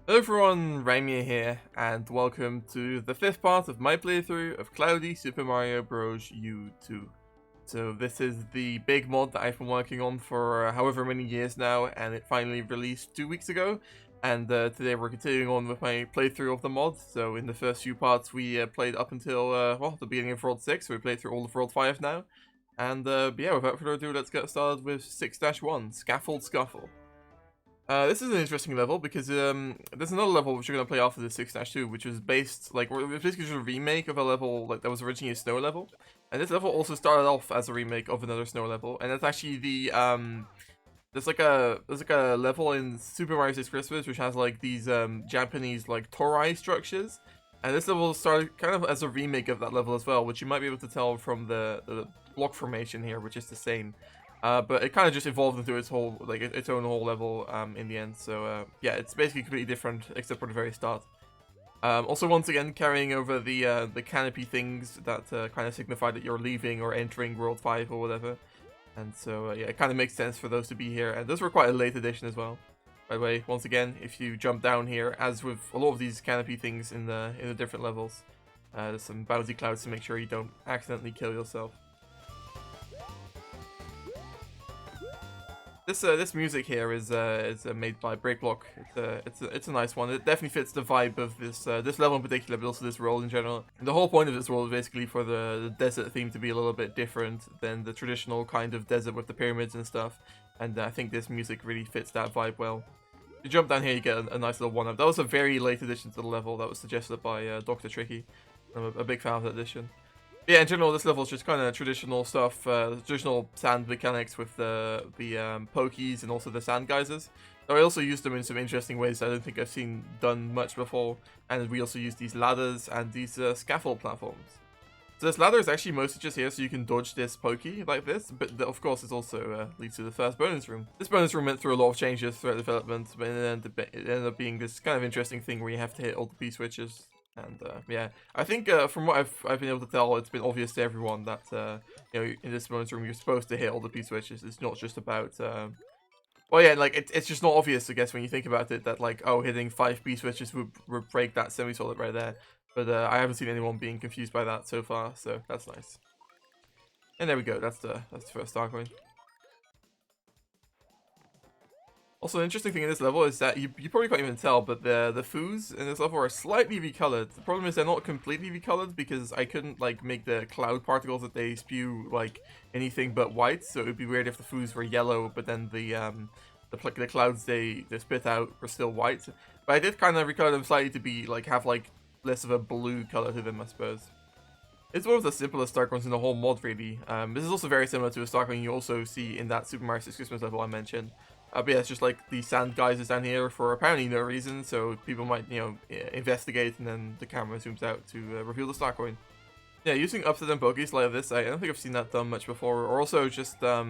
Hello everyone, Rimea here, and welcome to the fifth part of my playthrough of Cloudy Super Mario Bros. U2. So this is the big mod that I've been working on for however many years now, and it finally released 2 weeks ago. And today we're continuing on with my playthrough of the mod. So in the first few parts we played up until, well, the beginning of World 6, so we played through all of World 5 now. And yeah, without further ado, let's get started with 6-1, Scaffold Scuffle. This is an interesting level because there's another level which you're gonna play after the 6-2, which was based it was basically just a remake of a level like that was originally a snow level, and this level also started off as a remake of another snow level, and that's actually the there's like a level in Super Mario 6 Christmas which has like these Japanese like torii structures, and this level started kind of as a remake of that level as well, which you might be able to tell from the block formation here, which is the same. But it kind of just evolved into its whole, like its own whole level in the end. So yeah, it's basically completely different except for the very start. Also, once again, carrying over the canopy things that kind of signify that you're leaving or entering World 5 or whatever. And so yeah, it kind of makes sense for those to be here. And those were quite a late addition as well. By the way, once again, if you jump down here, as with a lot of these canopy things in the different levels, there's some bouncy clouds to make sure you don't accidentally kill yourself. This music here is made by Breakblock. It's a nice one. It definitely fits the vibe of this level in particular, but also this world in general. And the whole point of this world is basically for the desert theme to be a little bit different than the traditional kind of desert with the pyramids and stuff. And I think this music really fits that vibe well. If you jump down here, you get a nice little one-up. That was a very late addition to the level. That was suggested by Dr. Tricky. I'm a big fan of that addition. Yeah, in general, this level is just kind of traditional stuff, traditional sand mechanics with the pokies and also the sand geysers. Though I also use them in some interesting ways I don't think I've seen done much before, and we also use these ladders and these scaffold platforms. So this ladder is actually mostly just here so you can dodge this pokey like this, but of course it also leads to the first bonus room. This bonus room went through a lot of changes throughout development, but it ended up being this kind of interesting thing where you have to hit all the P-switches. And yeah, I think from what I've been able to tell, it's been obvious to everyone that you know, in this bonus room you're supposed to hit all the P-switches. It's not just about well, yeah, like it's just not obvious, I guess, when you think about it, that like, oh, hitting 5 B-switches would break that semi-solid right there. But I haven't seen anyone being confused by that so far, so that's nice. And there we go, that's the first star coin. Also, an interesting thing in this level is that you probably can't even tell, but the foos in this level are slightly recolored. The problem is they're not completely recolored because I couldn't like make the cloud particles that they spew like anything but white. So it would be weird if the foos were yellow, but then the clouds they spit out were still white. But I did kind of recolor them slightly to be like have like less of a blue color to them, I suppose. It's one of the simplest star coins in the whole mod, really. This is also very similar to a star coin you also see in that Super Mario 6 Christmas level I mentioned. But yeah, it's just like the sand geysers down here for apparently no reason, so people might, you know, investigate, and then the camera zooms out to reveal the star coin. Yeah, using upside down pokies like this, I don't think I've seen that done much before. Or also just, I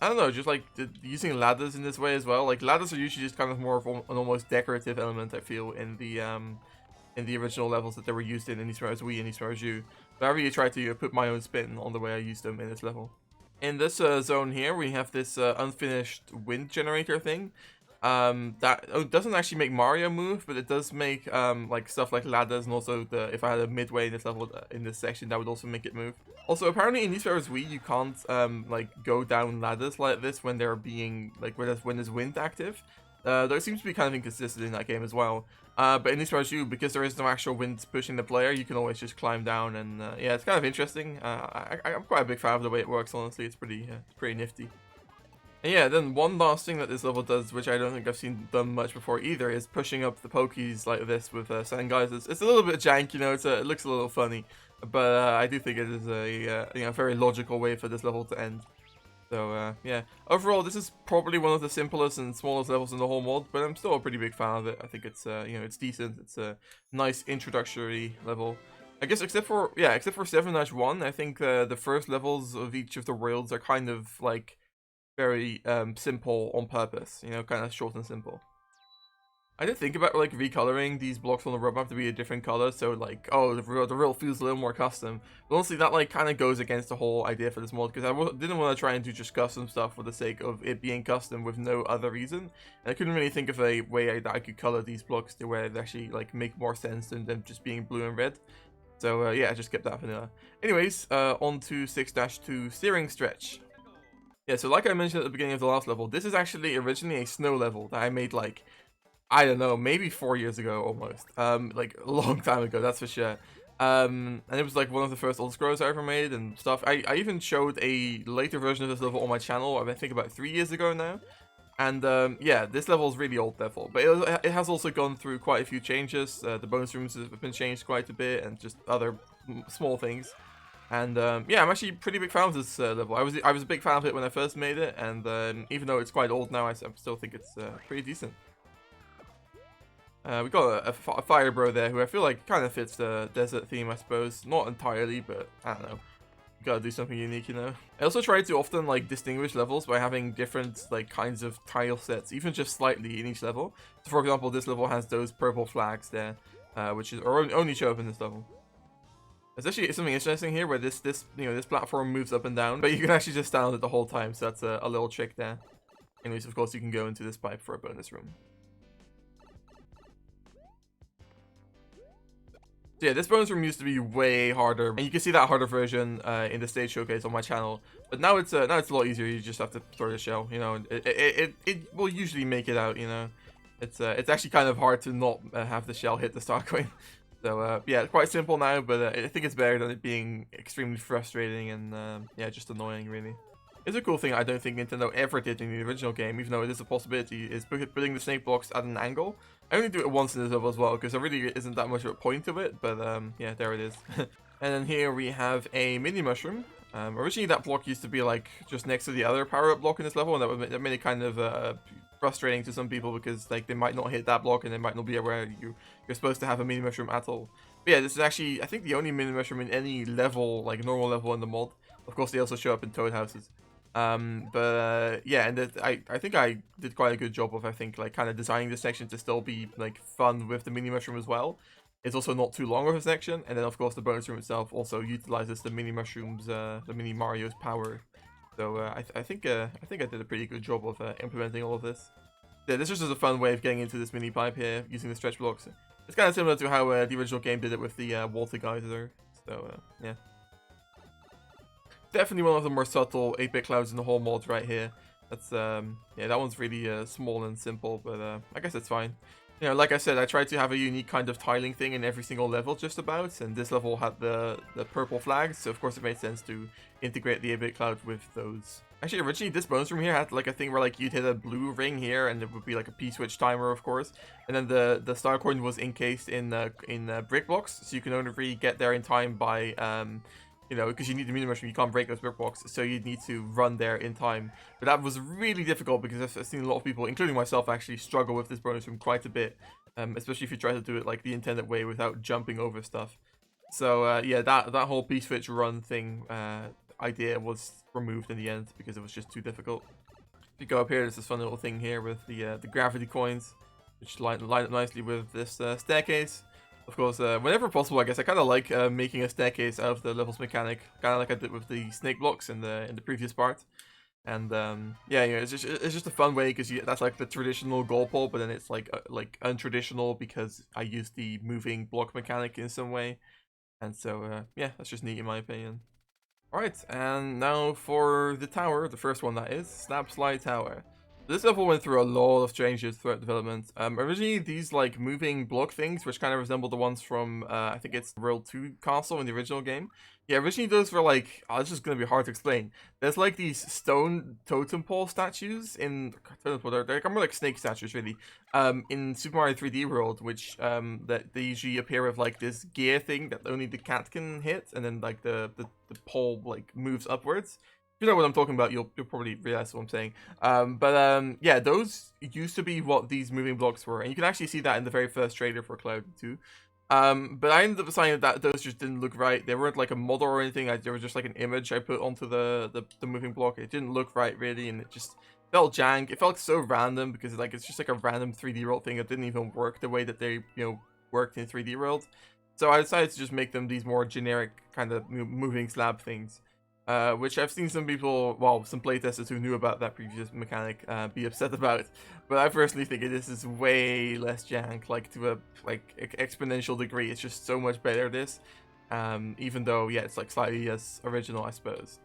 don't know, just like using ladders in this way as well. Like, ladders are usually just kind of more of an almost decorative element, I feel, in the original levels that they were used in East Mario Wii and East Mario U. But I really tried to put my own spin on the way I used them in this level. In this zone here, we have this unfinished wind generator thing. That doesn't actually make Mario move, but it does make like stuff like ladders, and also if I had a midway in this level, in this section, that would also make it move. Also, apparently in East Mario Wii, you can't like go down ladders like this when they're being like when there's wind active. Though it seems to be kind of inconsistent in that game as well. But in this Mario U, because there is no actual wind pushing the player, you can always just climb down, and yeah, it's kind of interesting. I'm quite a big fan of the way it works, honestly. It's pretty nifty. And yeah, then one last thing that this level does, which I don't think I've seen done much before either, is pushing up the pokies like this with sand geysers. It's a little bit jank, you know, it looks a little funny, but I do think it is a you know, very logical way for this level to end. So yeah, overall this is probably one of the simplest and smallest levels in the whole mod, but I'm still a pretty big fan of it. I think it's you know, it's decent. It's a nice introductory level. I guess except for 7-1, I think the first levels of each of the worlds are kind of like very simple on purpose, you know, kind of short and simple. I did think about like recoloring these blocks on the roadmap to be a different color, so like, oh, the real feels a little more custom. But honestly, that like kind of goes against the whole idea for this mod, because didn't want to try and do just custom stuff for the sake of it being custom with no other reason. And I couldn't really think of a way that I could color these blocks to where they actually like make more sense than them just being blue and red. So yeah, I just kept that vanilla. Anyways, on to 6-2 steering stretch. Yeah, so like I mentioned at the beginning of the last level, this is actually originally a snow level that I made like, I don't know, maybe 4 years ago almost. Like a long time ago, that's for sure. And it was like one of the first old scrolls I ever made and stuff. I even showed a later version of this level on my channel, I think about 3 years ago now. And yeah, this level is really old therefore, but it has also gone through quite a few changes. The bonus rooms have been changed quite a bit, and just other small things. And yeah, I'm actually a pretty big fan of this level. I was a big fan of it when I first made it, and even though it's quite old now, I still think it's pretty decent. We got a fire bro there who I feel like kind of fits the desert theme, I suppose. Not entirely, but I don't know. Gotta do something unique, you know. I also try to often like distinguish levels by having different like kinds of tile sets, even just slightly in each level. So for example, this level has those purple flags there, which is only show up in this level. There's actually something interesting here where this platform moves up and down, but you can actually just stand on it the whole time. So that's a little trick there. Anyways, of course, you can go into this pipe for a bonus room. So yeah, this bonus room used to be way harder, and you can see that harder version in the stage showcase on my channel. But now it's a lot easier. You just have to throw the shell, you know. It will usually make it out, you know. It's actually kind of hard to not have the shell hit the start coin. So yeah, it's quite simple now, but I think it's better than it being extremely frustrating and yeah, just annoying really. It's a cool thing I don't think Nintendo ever did in the original game, even though it is a possibility, is putting the snake blocks at an angle. I only do it once in this level as well, because there really isn't that much of a point to it, but yeah, there it is. And then here we have a mini mushroom. Originally that block used to be like just next to the other power-up block in this level, and that made it kind of frustrating to some people because like they might not hit that block and they might not be aware you're supposed to have a mini mushroom at all. But yeah, this is actually, I think, the only mini mushroom in any level, like normal level in the mod. Of course, they also show up in toad houses. Yeah, and I think I did quite a good job of, I think, like kind of designing this section to still be like fun with the mini mushroom as well. It's also not too long of a section, and then of course the bonus room itself also utilizes the mini mushrooms, the mini Mario's power. So I think I did a pretty good job of implementing all of this. Yeah, this is just a fun way of getting into this mini pipe here using the stretch blocks. It's kind of similar to how the original game did it with the water geyser. So yeah. Definitely one of the more subtle 8-bit clouds in the whole mod right here. That's yeah, that one's really small and simple, but I guess it's fine. You know, like I said, I tried to have a unique kind of tiling thing in every single level just about, and this level had the purple flags, so of course it made sense to integrate the 8-bit cloud with those. Actually, originally this bonus room here had like a thing where like you'd hit a blue ring here, and it would be like a P-switch timer, of course, and then the star coin was encased in brick blocks, so you can only really get there in time by you know, because you need the mini mushroom, you can't break those brick blocks, so you need to run there in time. But that was really difficult because I've seen a lot of people, including myself, actually struggle with this bonus room quite a bit, especially if you try to do it like the intended way without jumping over stuff. So yeah, that whole P-switch run thing idea was removed in the end because it was just too difficult. If you go up here, there's this fun little thing here with the gravity coins, which line up nicely with this staircase. Of course, whenever possible, I guess I kind of like making a staircase out of the levels mechanic, kind of like I did with the snake blocks in the previous part. And yeah, you know, it's just a fun way because that's like the traditional goal pole, but then it's like untraditional because I use the moving block mechanic in some way. And so yeah, that's just neat in my opinion. Alright, and now for the tower, the first one that is, Snap Slide Tower. This level went through a lot of changes throughout development. Originally, these like moving block things, which kind of resemble the ones from, I think it's World 2 Castle in the original game. Yeah, originally those were like, oh, it's just going to be hard to explain. There's like these stone totem pole statues in, they're kind of like snake statues really, in Super Mario 3D World, which that they usually appear with like this gear thing that only the cat can hit, and then like the pole like moves upwards. If you know what I'm talking about, you'll probably realize what I'm saying. Yeah, those used to be what these moving blocks were, and you can actually see that in the very first trailer for Cloud 2. But I ended up deciding that those just didn't look right. They weren't like a model or anything. They were just like an image I put onto the moving block. It didn't look right really, and it just felt jank. It felt so random because like it's just like a random 3D world thing that didn't even work the way that they worked in 3D world. So I decided to just make them these more generic kind of moving slab things, which I've seen some people, well, some playtesters who knew about that previous mechanic be upset about. But I personally think this is way less jank, like to a exponential degree. It's just so much better this, even though yeah, it's like slightly less original, I suppose.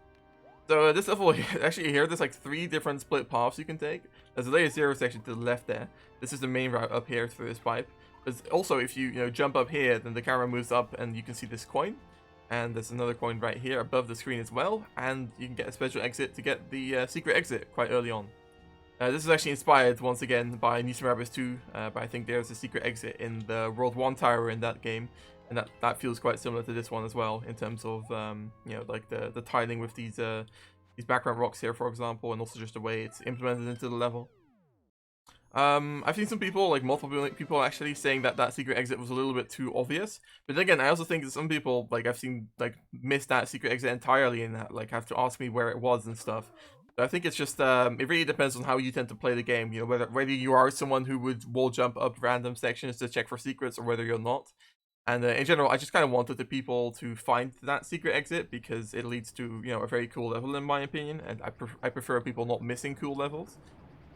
So this level, actually here, there's like 3 different split paths you can take. There's a layer 0 section to the left there. This is the main route up here through this pipe. But also, if you jump up here, then the camera moves up and you can see this coin. And there's another coin right here above the screen as well. And you can get a special exit to get the secret exit quite early on. This is actually inspired once again by Rimea 2, but I think there's a secret exit in the World 1 tower in that game. And that feels quite similar to this one as well, in terms of like the tiling with these background rocks here, for example, and also just the way it's implemented into the level. I've seen some people, like multiple people actually, saying that secret exit was a little bit too obvious. But then again, I also think that some people, like I've seen, like miss that secret exit entirely and like have to ask me where it was and stuff. So I think it's just it really depends on how you tend to play the game. Whether you are someone who would wall jump up random sections to check for secrets or whether you're not. And in general, I just kind of wanted the people to find that secret exit because it leads to a very cool level in my opinion, and I prefer people not missing cool levels.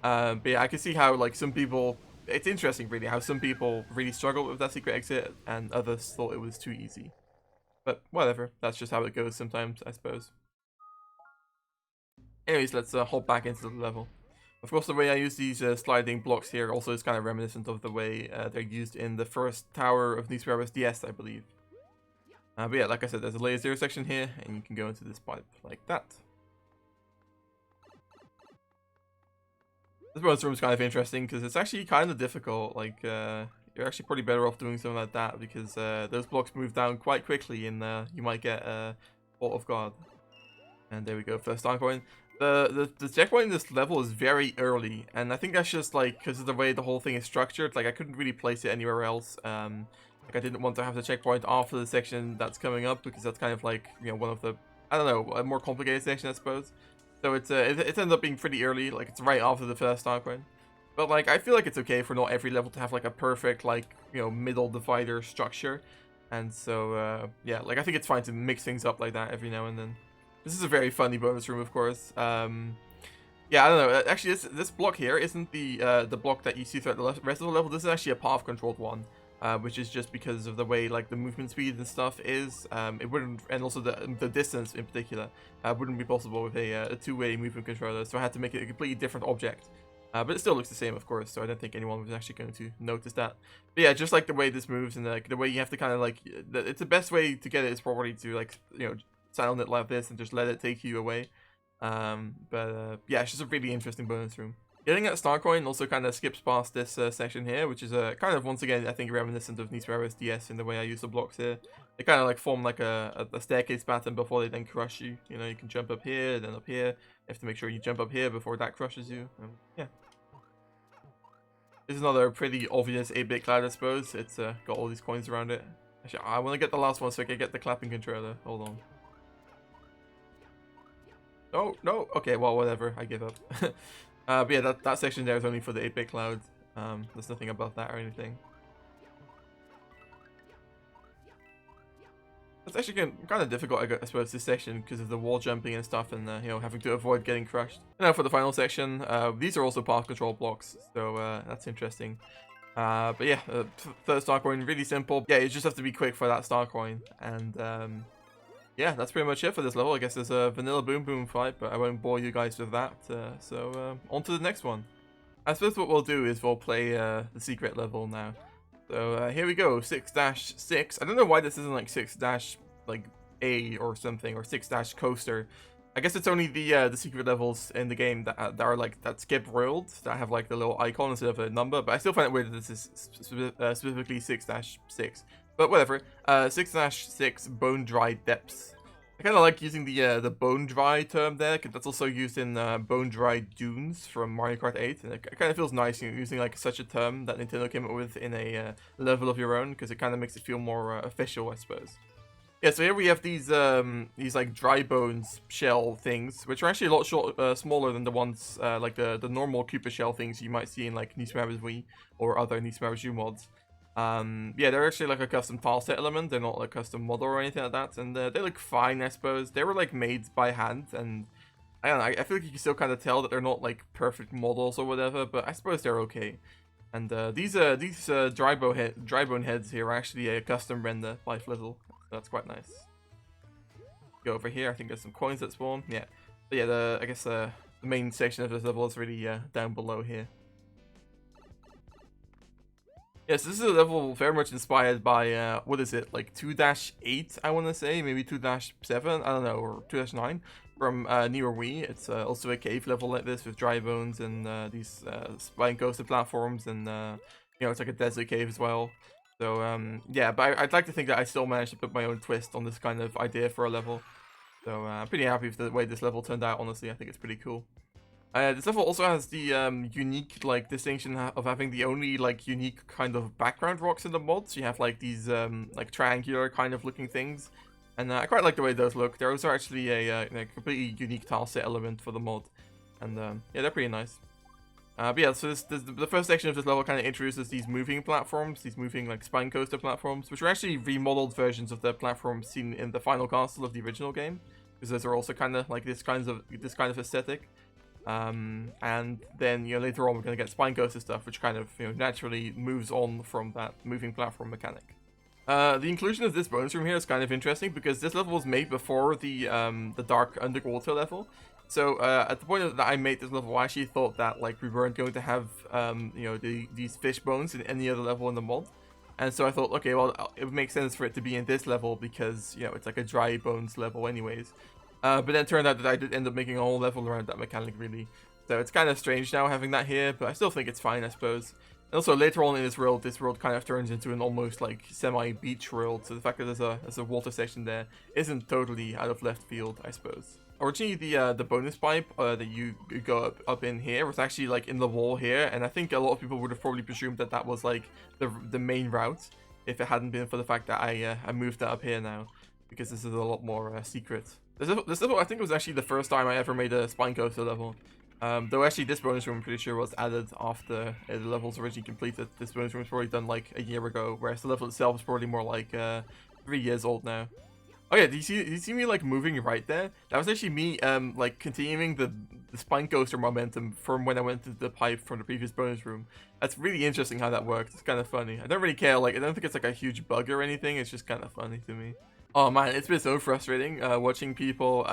But yeah, I can see how like some people, it's interesting really how some people really struggled with that secret exit and others thought it was too easy. But whatever, that's just how it goes sometimes, I suppose. Anyways, let's hop back into the level. Of course, the way I use these sliding blocks here also is kind of reminiscent of the way they're used in the first tower of Rimea DS, I believe. But yeah, like I said, there's a layer 0 section here, and you can go into this pipe like that. This bonus room is kind of interesting because it's actually kind of difficult. Like, you're actually pretty better off doing something like that because those blocks move down quite quickly, and you might get a Bolt of God. And there we go, first time coin. The checkpoint in this level is very early, and I think that's just like because of the way the whole thing is structured. Like I couldn't really place it anywhere else. Like I didn't want to have the checkpoint after the section that's coming up because that's kind of like one of the, I don't know, a more complicated section, I suppose. So it ends up being pretty early. Like it's right after the first star coin. But like I feel like it's okay for not every level to have like a perfect like middle divider structure. And so yeah, like I think it's fine to mix things up like that every now and then. This is a very funny bonus room, of course. Yeah, I don't know. Actually, this block here isn't the block that you see throughout the rest of the level. This is actually a path-controlled one, which is just because of the way like the movement speed and stuff is. It wouldn't, and also the distance in particular, wouldn't be possible with a two-way movement controller. So I had to make it a completely different object. But it still looks the same, of course. So I don't think anyone was actually going to notice that. But yeah, just like the way this moves and the way you have to kind of like, it's the best way to get it is probably to like sound it like this and just let it take you away. Yeah, it's just a really interesting bonus room. Getting that star coin also kind of skips past this section here, which is kind of once again I think reminiscent of Rimea DS in the way I use the blocks here. They kind of like form like a staircase pattern before they then crush you. You can jump up here, then up here. You have to make sure you jump up here before that crushes you. Yeah. This is another pretty obvious 8-bit cloud, I suppose. It's got all these coins around it. Actually, I want to get the last one so I can get the clapping controller. Hold on. Oh, no. Okay, well, whatever. I give up. But yeah, that section there is only for the 8-bit cloud. There's nothing about that or anything. It's actually kind of difficult, I suppose, this section because of the wall jumping and stuff and, having to avoid getting crushed. And now for the final section, these are also path control blocks, so that's interesting. But yeah, third star coin, really simple. Yeah, you just have to be quick for that star coin. And yeah, that's pretty much it for this level. I guess there's a vanilla boom boom fight, but I won't bore you guys with that. So on to the next one. I suppose what we'll do is we'll play the secret level now. So here we go, 6-6. I don't know why this isn't like 6-A or something, or 6-coaster. I guess it's only the secret levels in the game that are like that skip world that have like the little icon instead of a number. But I still find it weird that this is specifically 6-6. But whatever. 6-6 bone dry depths. I kind of like using the bone dry term there, because that's also used in bone dry dunes from Mario Kart 8, and it kind of feels nice using like such a term that Nintendo came up with in a level of your own, because it kind of makes it feel more official, I suppose. Yeah, so here we have these like dry bones shell things, which are actually a lot smaller than the ones like the normal Koopa shell things you might see in like Nisma's Wii or other Nisma's U mods. Yeah, they're actually like a custom tileset element. They're not like a custom model or anything like that, and they look fine, I suppose. They were like made by hand, and I don't know. I feel like you can still kind of tell that they're not like perfect models or whatever, but I suppose they're okay. And these dry bone heads here are actually a custom render by Flizzle. That's quite nice. Go over here. I think there's some coins that spawn. Yeah, but yeah. I guess the main section of this level is really down below here. Yes, this is a level very much inspired by what is it, like 2-8? I want to say maybe 2-7. I don't know, or 2-9 from newer Wii. It's also a cave level like this with dry bones and these spine coaster platforms, and you know, it's like a desert cave as well. So, yeah, but I'd like to think that I still managed to put my own twist on this kind of idea for a level. So, I'm pretty happy with the way this level turned out, honestly. I think it's pretty cool. This level also has the unique, like, distinction of having the only, like, unique kind of background rocks in the mod. So you have, like, these, like, triangular kind of looking things. And I quite like the way those look. They're also actually a completely unique tileset element for the mod. And, yeah, they're pretty nice. But yeah, so the first section of this level kind of introduces these moving platforms, these moving like spine coaster platforms, which are actually remodeled versions of the platforms seen in the final castle of the original game, because those are also kind of like this kind of aesthetic. And then, you know, later on we're gonna get spine coaster stuff, which kind of, you know, naturally moves on from that moving platform mechanic. The inclusion of this bonus room here is kind of interesting because this level was made before the dark underwater level. So at the point that I made this level, I actually thought that like we weren't going to have you know, these fish bones in any other level in the mod, and so I thought, okay, well, it would make sense for it to be in this level because, you know, it's like a dry bones level anyways. But then it turned out that I did end up making a whole level around that mechanic really, so it's kind of strange now having that here, but I still think it's fine, I suppose. And also later on in this world kind of turns into an almost like semi-beach world, so the fact that there's a water section there isn't totally out of left field, I suppose. Originally, the bonus pipe that you go up in here was actually like in the wall here, and I think a lot of people would have probably presumed that that was like the main route if it hadn't been for the fact that I moved that up here now, because this is a lot more secret. This level I think was actually the first time I ever made a spine coaster level. Though actually this bonus room I'm pretty sure was added after the level's originally completed. This bonus room was probably done like a year ago, whereas the level itself is probably more like 3 years old now. Oh yeah, do you see me like moving right there? That was actually me like continuing the spine coaster momentum from when I went to the pipe from the previous bonus room. That's really interesting how that worked. It's kind of funny. I don't really care, like I don't think it's like a huge bug or anything, it's just kind of funny to me. Oh man, it's been so frustrating watching people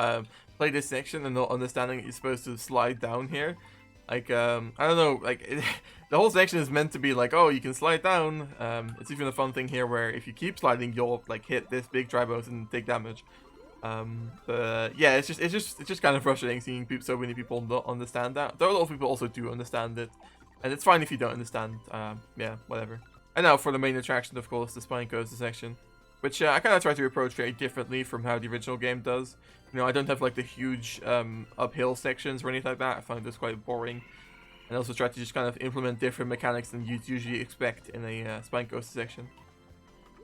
play this section and not understanding you're supposed to slide down here. Like, I don't know, like, the whole section is meant to be like, oh, you can slide down. It's even a fun thing here where if you keep sliding, you'll, like, hit this big dry bones and take damage. But, yeah, it's just kind of frustrating seeing so many people not understand that. Though a lot of people also do understand it. And it's fine if you don't understand. Yeah, whatever. And now for the main attraction, of course, the spine coaster section. Which I kind of try to approach very differently from how the original game does. You know, I don't have like the huge uphill sections or anything like that. I find this quite boring. And also try to just kind of implement different mechanics than you'd usually expect in a spine coaster section.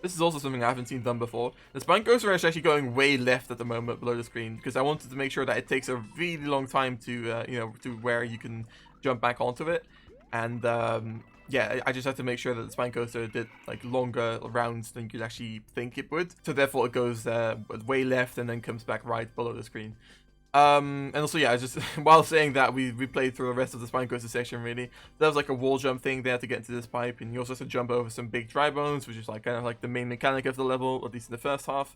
This is also something I haven't seen done before. The spine coaster is actually going way left at the moment below the screen because I wanted to make sure that it takes a really long time to, you know, to where you can jump back onto it. And yeah, I just have to make sure that the spine coaster did like longer rounds than you'd actually think it would. So therefore it goes way left and then comes back right below the screen. And also, yeah, just while saying that, we played through the rest of the spine coaster section really. There was like a wall jump thing there to get into this pipe, and you also have to jump over some big dry bones, which is like kind of like the main mechanic of the level, at least in the first half.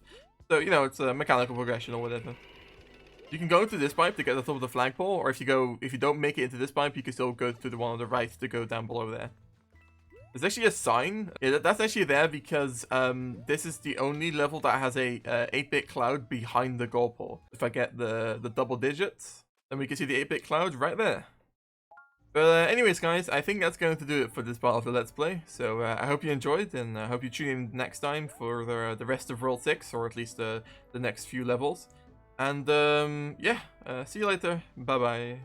So, you know, it's a mechanical progression or whatever. You can go into this pipe to get the top of the flagpole, or if you don't make it into this pipe, you can still go to the one on the right to go down below there. There's actually a sign. Yeah, that's actually there because this is the only level that has a 8-bit cloud behind the goal pole. If I get the double digits, then we can see the 8-bit cloud right there. But anyways, guys, I think that's going to do it for this part of the Let's Play. So I hope you enjoyed, and I hope you tune in next time for the rest of World 6, or at least the next few levels. And yeah, see you later. Bye bye.